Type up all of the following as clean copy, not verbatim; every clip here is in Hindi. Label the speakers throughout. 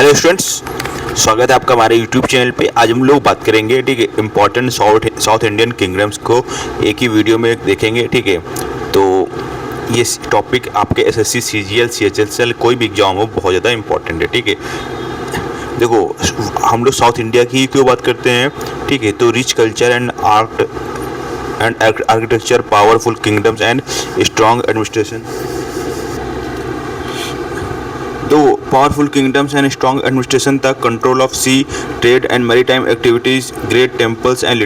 Speaker 1: हेलो स्टूडेंट्स, स्वागत है आपका हमारे यूट्यूब चैनल पे। आज हम लोग बात करेंगे, ठीक है, इम्पोर्टेंट साउथ इंडियन किंगडम्स को एक ही वीडियो में देखेंगे, ठीक है। तो ये टॉपिक आपके एसएससी, सीजीएल, सीएचएसएल कोई भी एग्जाम हो बहुत ज़्यादा इंपॉर्टेंट है, ठीक है। देखो, हम लोग साउथ इंडिया की क्यों बात करते हैं, ठीक है। तो rich culture and art and architecture, powerful kingdoms and strong administration. Though powerful kingdoms and strong administration, the control of sea, trade and maritime activities, great temples and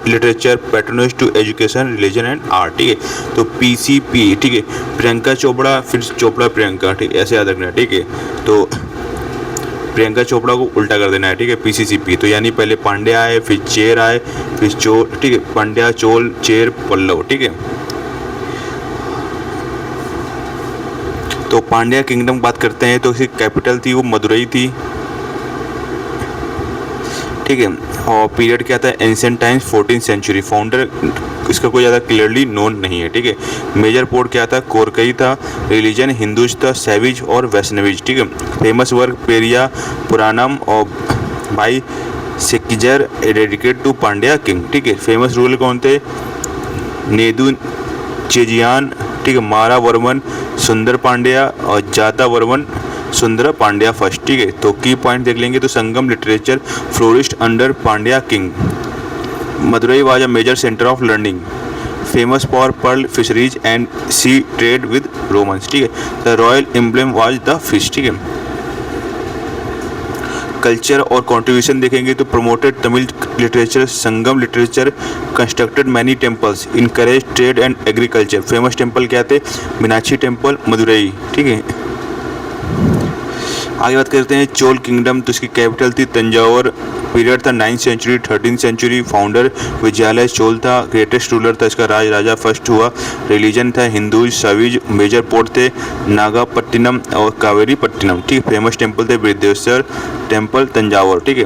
Speaker 1: literature, patronage to education, religion and art, ठीक है। तो PCP, ठीक है, प्रियंका चोपड़ा, फिर चोपड़ा प्रियंका, ठीक है, ऐसे याद रखना है, ठीक है। तो प्रियंका चोपड़ा को उल्टा कर देना है, ठीक है, PCCP। तो यानी पहले पांड्या आए, फिर चेर आए, फिर चोल, ठीक है, पांड्या, चोल, चेर, पल्लव, ठीक है। तो पांड्या किंगडम बात करते हैं तो इसकी कैपिटल थी वो मदुरई थी, ठीक है। और पीरियड क्या था, ancient times, 14th century. Founder इसका कोई ज़्यादा क्लियरली नोन नहीं है, ठीक है। मेजर पोर्ट क्या था, कोरकई था। रिलीजन हिंदूज था, सैविज और वैष्णवीज, ठीक है। फेमस वर्क पेरिया पुराणम और भाई सेक्किजर डेडिकेट टू पांड्या किंग, ठीक है। फेमस रूलर कौन थे, नेदू चेजियान, ठीक है, मारा वर्मन, सुंदर पांड्या और जाता वर्मन सुंदर पांड्या फर्स्ट, ठीक है। तो की पॉइंट देख लेंगे तो Sangam literature flourished under Pandya king. Madurai was a major centre of learning, famous for pearl fisheries and sea trade with Romans, ठीक है। The royal emblem was the fish, ठीक है। कल्चर और कंट्रीब्यूशन देखेंगे तो promoted Tamil literature, Sangam literature, constructed many temples, encourage trade and agriculture. Famous temple क्या थे, मीनाक्षी टेम्पल, मदुरई, ठीक है। आगे बात करते हैं चोल किंगडम, तो इसकी कैपिटल थी तंजावर। पीरियड था 9th century, 13th century. Founder Vijayalaya Chola था। ग्रेटेस्ट रूलर था इसका राजा फर्स्ट हुआ। रिलीजन था हिंदू सविज। मेजर पोर्ट थे नागापट्टिनम और कावेरी पट्टिनम, ठीक। फेमस टेम्पल थे बृहदेश्वर टेम्पल, तंजावर, ठीक है।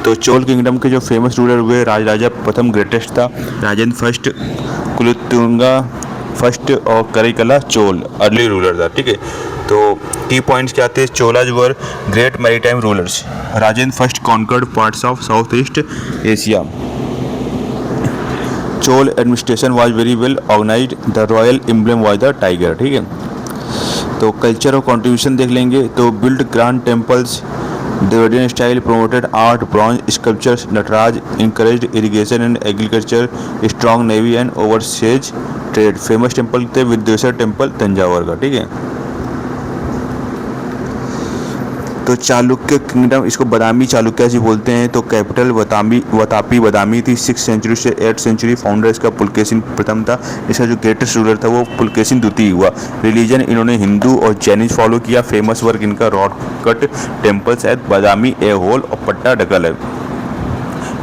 Speaker 1: तो चोल किंगडम के जो फेमस रूलर हुए, राजा प्रथम ग्रेटेस्ट था, राजेंद्र फर्स्ट, कुलोत्तुंगा फर्स्ट और करिकला चोल अर्ली रूलर था, ठीक है। तो की पॉइंट्स क्या थे, Cholas were great maritime rulers. Rajendra first conquered parts of South east Asia. Chola administration was very well organised. The royal emblem was the tiger, ठीक है। तो कल्चर और कंट्रीब्यूशन देख लेंगे तो build grand temples, Dravidian style, promoted art, bronze sculptures, Nataraja, encouraged irrigation and agriculture, strong navy and overseas trade। Famous temple थे विद्वेश्वर टेम्पल, तंजावर का, ठीक है। तो चालुक्य किंगडम, इसको बदामी चालुक्य जी बोलते हैं। तो कैपिटल वतापी बदामी थी। 6th सेंचुरी से 8th सेंचुरी। फाउंडर इसका पुलकेशिन प्रथम था। इसका जो ग्रेटेस्ट रूलर था वो पुलकेशिन द्वितीय हुआ। रिलीजन इन्होंने हिंदू और जैनिज फॉलो किया। फेमस वर्क इनका rock cut temples at Badami, Aihole और पट्टा डकल है।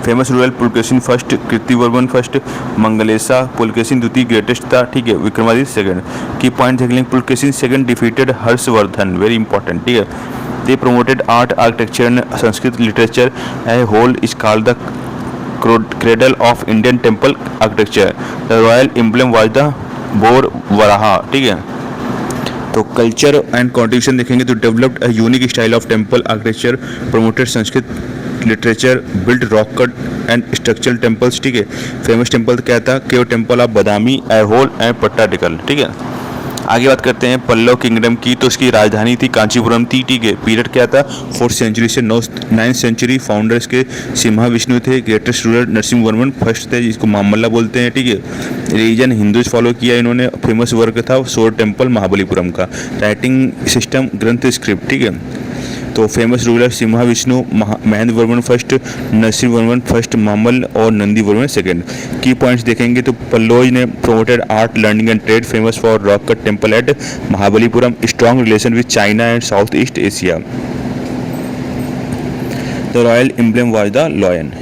Speaker 1: Famous ruler Pulakeshin first, Kirtivarman first, Mangalesha. Pulakeshin द्वितीय ग्रेटेस्ट था, ठीक है। विक्रमादित्य सेकंड। की पॉइंट देख लेंगे, Pulakeshin second defeated Harshvardhan, very important, ठीक है। They promoted art, architecture and Sanskrit literature. A whole is called the cradle of Indian temple architecture. The royal emblem was the boar Varaha, ठीक है। तो कल्चर एंड कंट्रीब्यूशन देखेंगे तो developed a unique style of temple architecture, promoted Sanskrit literature, build rock cut and structural temples, ठीक है। फेमस टेम्पल क्या था, cave temple of Badami, Aihole and Pattadakal, ठीक है। आगे बात करते हैं पल्लव किंगडम की, तो इसकी राजधानी थी कांचीपुरम थी, ठीक है। पीरियड क्या था, 4th सेंचुरी से 9th सेंचुरी। फाउंडर्स के सिम्हा विष्णु थे। ग्रेटेस्ट रूलर नरसिंहवर्मन फर्स्ट थे, जिसको मामल्ला बोलते हैं, ठीक है। रिलीजन हिंदूज फॉलो किया इन्होंने। फेमस वर्क था सोर टेम्पल महाबलीपुरम का। राइटिंग सिस्टम ग्रंथ स्क्रिप्ट, ठीक है। तो famous ruler Simha Vishnu, Mahendra Varman first, Narasimha Varman first, Mamalla और Nandi Varman second. Key points देखेंगे तो पल्लोज ने promoted art, learning and trade, famous for rock cut temple at Mahabalipuram, strong relation with China and South east Asia. The royal emblem was the lion.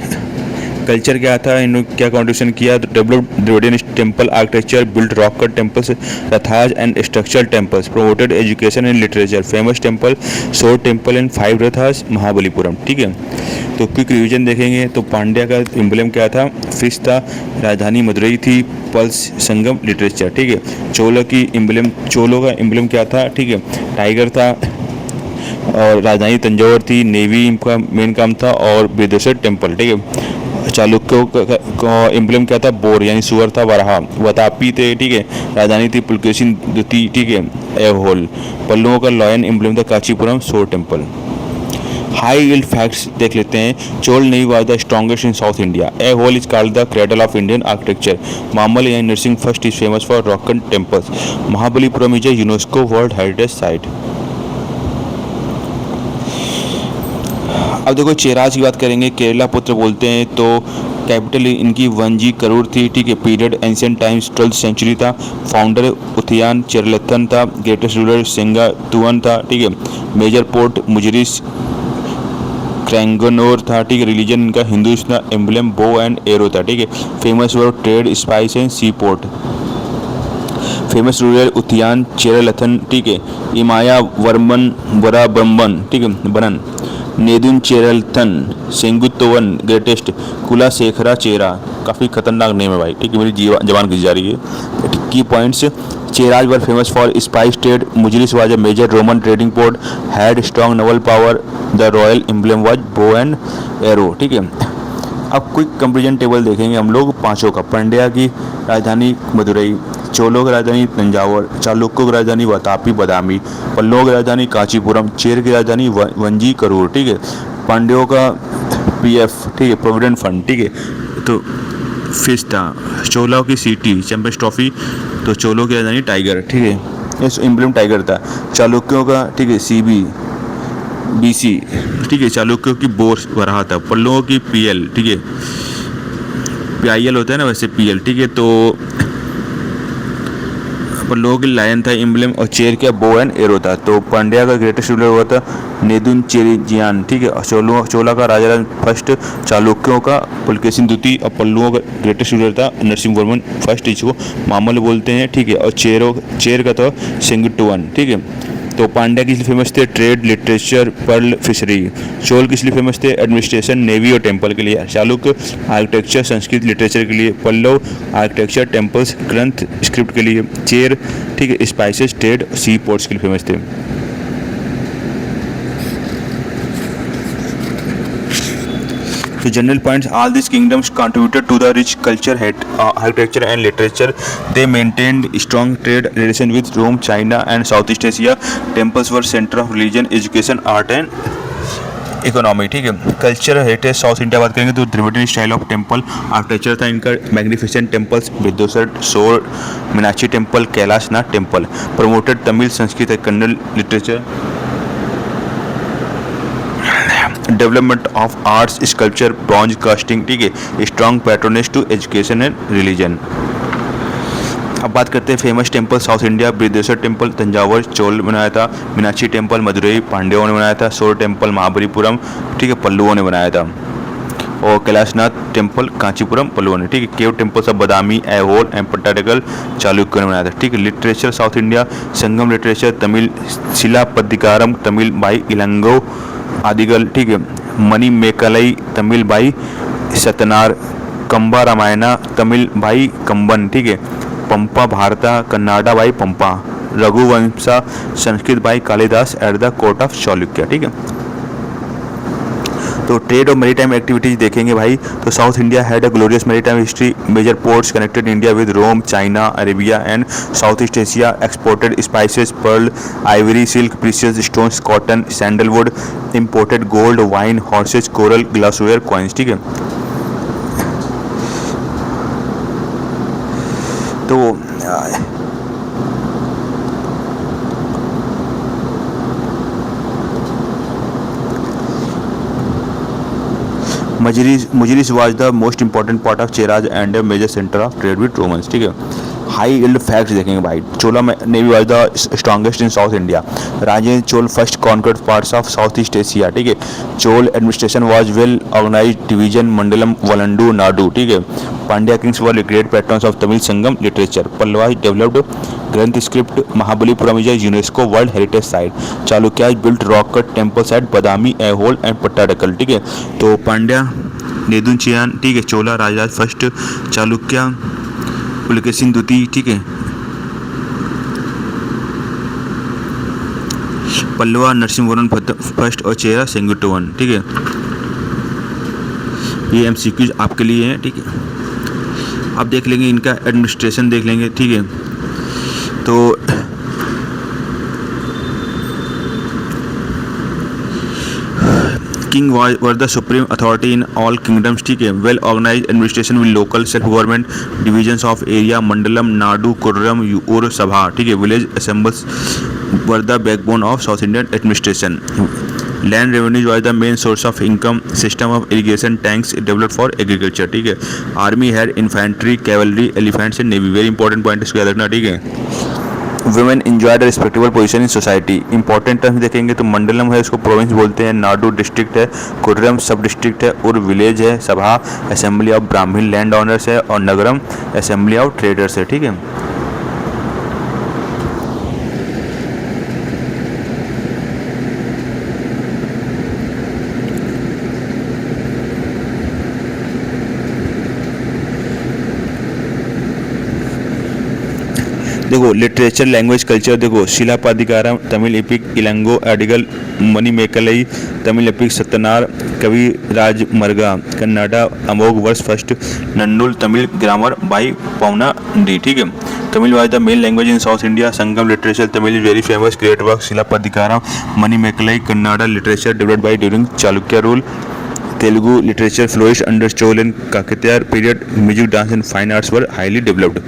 Speaker 1: Culture क्या था, इन्होंने क्या कंट्रीब्यूशन किया, तो developed Dravidian temple architecture, build rock cut temples, rathas and structural temples, promoted education and literature. Famous temple सोर टेम्पल एंड 5 रथाज, महाबलीपुरम, ठीक है। तो क्विक रिवीजन देखेंगे तो पांड्या का एम्ब्लेम क्या था, फिश था। राजधानी मदुरई थी। पल्स संगम लिटरेचर, ठीक है। चोलों का एम्ब्लेम क्या था, ठीक है, टाइगर था। और राजधानी तंजौर थी, नेवी का मेन काम था, और बृहदेश्वर टेम्पल, ठीक है। चालुक्यों का एम्ब्लम क्या था, बोर यानी सुअर था, वराह। वातापी थे, ठीक है, राजधानी थी पुलकेशिन द्वितीय, ठीक है, एहोल। पल्लवों का लॉयन एम्ब्लम था कांचीपुरम, सोर टेम्पल। हाई यील्ड फैक्ट्स देख लेते हैं। Chola navy was the strongest in south India. Aihole is called the cradle of Indian architecture. Mamalla यानी Narasimha first is famous for rock and temples. Mahabalipuram is a UNESCO world heritage site. अब देखो चेराज की बात करेंगे। केरला पुत्र बोलते हैं तो कैपिटल इनकी वंजी करूर थी, ठीक है। Period ancient times 12th century था। फाउंडर उथियान चेरलथन था। ग्रेटेस्ट रूलर सेंगातुवन था, ठीक है। मेजर पोर्ट मुजरिस क्रैंगनोर था, ठीक है। रिलीजन इनका हिंदुइज्म था। एम्बलम बो एंड एरो था, ठीक है। Famous for trade, spice and sea port. Famous ruler Uthiyan Cheralathan, ठीक है। इमाया वर्मन वराबम्बन, ठीक है, बनन। नेदुन चेरलथन सेंगुतोवन ग्रेटेस्ट। कुला शेखरा चेरा, काफ़ी खतरनाक नेम है भाई, ठीक है, मेरी जबान खिंच जा रही है। Key points, Cheras were famous for spice trade. Muziris was a major Roman trading port, had strong naval power. The royal emblem was bow and arrow, ठीक है। अब क्विक कंपेरिजन टेबल देखेंगे हम लोग पांचों का। पांड्या की राजधानी मदुरई, चोलों की राजधानी तंजावर, चालुक्यों की राजधानी वातापी बदामी, पल्लवों की राजधानी कांचीपुरम, चेर की राजधानी वंजी करूर, ठीक है। पांड्यों का पीएफ, ठीक है, प्रोविडेंट फंड, ठीक है। तो फिश था। चोलों की सीटी चैंपियंस ट्रॉफी, तो चोलों की राजधानी टाइगर, ठीक है, इस एम्ब्लम टाइगर था। चालुक्यों का, ठीक है, सीबी बीसी, ठीक है। चालुक्यों की बोर वराह था। पल्लवों की पीएल, ठीक है, पीआईएल होता है ना वैसे पीएल, ठीक है। तो पल्लवों की लायन था एम्ब्लम, और चेर का बो एंड एरो था। तो पांड्या का ग्रेटेस्ट रूलर हुआ था नेदुन चेरिजियान, ठीक है। चोला का राजा फर्स्ट, चालुक्यों का पुलकेशिन द्वितीय, और पल्लवों का ग्रेटेस्ट रूलर था नरसिंह वर्मन फर्स्ट, इसको मामल बोलते हैं, ठीक है। और चेर का था सेंगुटुवन, ठीक है। तो पांड्या किस लिए फेमस थे, trade, literature, pearl, fishery. Chola किस लिए फेमस थे, एडमिनिस्ट्रेशन, नेवी और टेम्पल के लिए। चालुक्य आर्किटेक्चर, संस्कृत, लिटरेचर के लिए। पल्लव आर्किटेक्चर, टेम्पल्स, ग्रंथ, स्क्रिप्ट के लिए। चेर, ठीक है, स्पाइसेस, ट्रेड, सी पोर्ट्स के लिए फेमस थे। So general points, all these kingdoms contributed to the rich culture, architecture and literature. They maintained strong trade relation with Rome, China and Southeast Asia. Temples were center of religion, education, art and economy, ठीक है। कल्चर हेरिटेज साउथ इंडिया बात करेंगे तो Dravidian style of temple architecture था इनका। Magnificent temples, Brihadeshwar, shore, Meenakshi temple, Kailashnath temple. Promoted Tamil, Sanskrit, Kannada literature. Development of arts, sculpture, bronze casting, ठीक है। Strong patronage to education and religion. अब बात करते हैं famous temple South India. Brihadeshwar temple Thanjavur, Chola बनाया था। मीनाक्षी टेम्पल मदुरई, पांड्यों ने बनाया था। सोर टेम्पल महाबलीपुरम, ठीक है, पल्लवों ने बनाया था। और कैलाशनाथ टेम्पल कांचीपुरम, पल्लवों ने, ठीक है। Cave temples of Badami, Aihole and Pattadakal चालुक्यों ने बनाया था, ठीक है। Literature South India, Sangam literature, Tamil Silappatikaram, Tamil by Ilango Adigal, ठीक है। Manimekalai, Tamil by Sattanar. Kamba Ramayana, Tamil by Kamban, ठीक है। Pampa Bharata, Kannada by Pampa. Raghuvamsha, Sanskrit by Kalidasa at the court of Chalukya, ठीक है। तो ट्रेड और मैरीटाइम एक्टिविटीज देखेंगे भाई, तो South India had a glorious maritime history. Major ports connected India with Rome, China, Arabia and South east Asia. Exported spices, pearl, ivory, silk, precious stones, cotton, sandalwood. Imported gold, wine, horses, coral, glassware, coins, ठीक है। तो Mujiris was the most important part of Cheras and a major center of trade with Romans, ठीक है। हाई यील्ड फैक्ट्स देखेंगे भाई। Chola navy was the strongest in south India. Rajendra Chola first conquered parts of South east Asia, ठीक है। Chola administration was well organised, division, mandalam, valanadu, nadu, ठीक है। Pandya kings were great patrons of Tamil Sangam literature. Pallava developed Grantha script. Mahabalipuram is UNESCO world heritage Site. Chalukya built rock cut temples at Badami, Aihole and Pattadakal, ठीक है। तो पांड्या नेदुनचियान, ठीक है। चोला राजराज फर्स्ट, चालुक्य पुलकेशिन द्वितीय, ठीक है। पल्लवा नरसिंहवर्मन फर्स्ट और चेरा सेंगिटोवन, ठीक है। ये MCQs आपके लिए हैं, ठीक है। आप देख लेंगे इनका एडमिनिस्ट्रेशन देख लेंगे, ठीक है। तो king were the supreme authority in all kingdoms, ठीक है। Well organise administration with local self government divisions of area, mandalam, nadu, kurram और सभा, ठीक है। Village assemblies were the backbone of south Indian administration. Land revenues was the main source of income. System of irrigation tanks developed for agriculture, ठीक है। Army had infantry, cavalry, elephants and navy. Very important point इसको याद रखना, ठीक है। Women enjoyed respectable position in society. Important terms देखेंगे तो मंडलम है, इसको प्रोविंस बोलते हैं। नाडु डिस्ट्रिक्ट है, कुर्रम सब डिस्ट्रिक्ट है, और विलेज है, सभा असेंबली ऑफ ब्राह्मण लैंड ऑनर्स है, और नगरम असेंबली ऑफ ट्रेडर्स है, ठीक है। देखो लिटरेचर, लैंग्वेज, कल्चर देखो Silappadikaram Tamil epic, Ilango Adigal, Manimekalai Tamil epic, Sattanar Kavirajamarga Kannada Amoghavarsha first, Nannul Tamil grammar by Pavanandi, ठीक है। Tamil was the main language in south India. Sangam literature Tamil is very famous, great work Silappadikaram, Manimekalai Kannada literature developed by during Chalukya rule. Telugu literature flourish under Chola and Kakatiya period. Music, dance and fine arts were highly developed.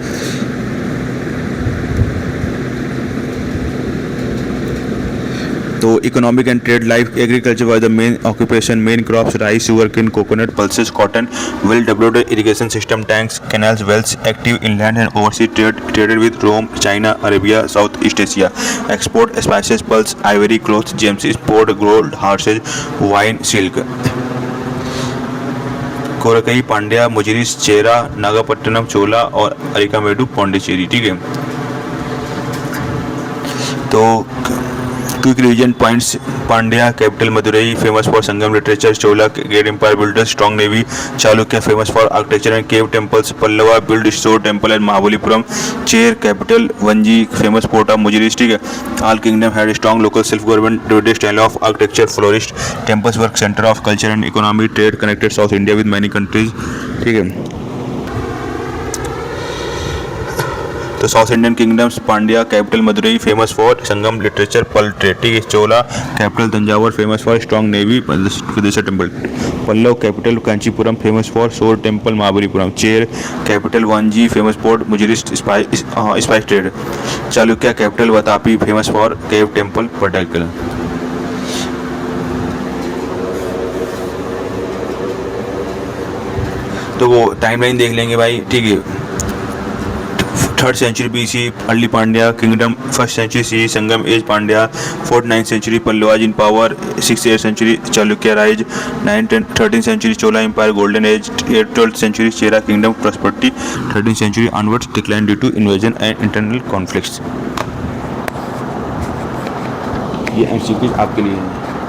Speaker 1: तो economic and trade life, agriculture was the main occupation, main crops rice, sugarcane, coconut, pulses, cotton, well developed irrigation system, tanks, canals, wells, active inland and overseas trade, traded with Rome, China, Arabia, south east Asia. Export spices, pearls, ivory, cloth, gems, import, gold, horses, wine, silk. Korkai, Pandya, Muziris, Chera, Nagapattinam, Chola और अरिकामेडु, पौंडीचेरी, ठीक है। तो quick revision points, Pandya capital Madurai, famous for Sangam literature, Chola great empire builder, strong navy, Chalukya famous for architecture and cave temples, Pallava build shore temple and Mahabalipuram, Chera capital Vanji famous port of Muziris, ठीक है। All kingdom had strong local self government, duty style of architecture flourished, temples work centre of culture and economy, trade connected South India with many countries, ठीक है। तो South Indian kingdoms, Pandya capital Madurai famous for Sangam literature pearl trade, ठीक है। चोला capital Thanjavur famous for strong navy विदेशा temple, Pallava capital Kanchipuram famous for shore temple Mahabalipuram, Chera capital Vanji famous for Muziris spice trade, Chalukya capital Vatapi famous for cave temple Pattadakal. तो वो टाइमलाइन देख लेंगे भाई, ठीक है। 3rd century BC early Pandya kingdom, 1st century CE Sangam age Pandya, 4th 9th century Pallavas in power, 6th 8th century Chalukya rise, 9th 13th century Chola empire golden age, 8th 12th century Chera kingdom prosperity, 13th century onwards decline due to invasion and internal conflicts. ये MCQ आपके लिए है।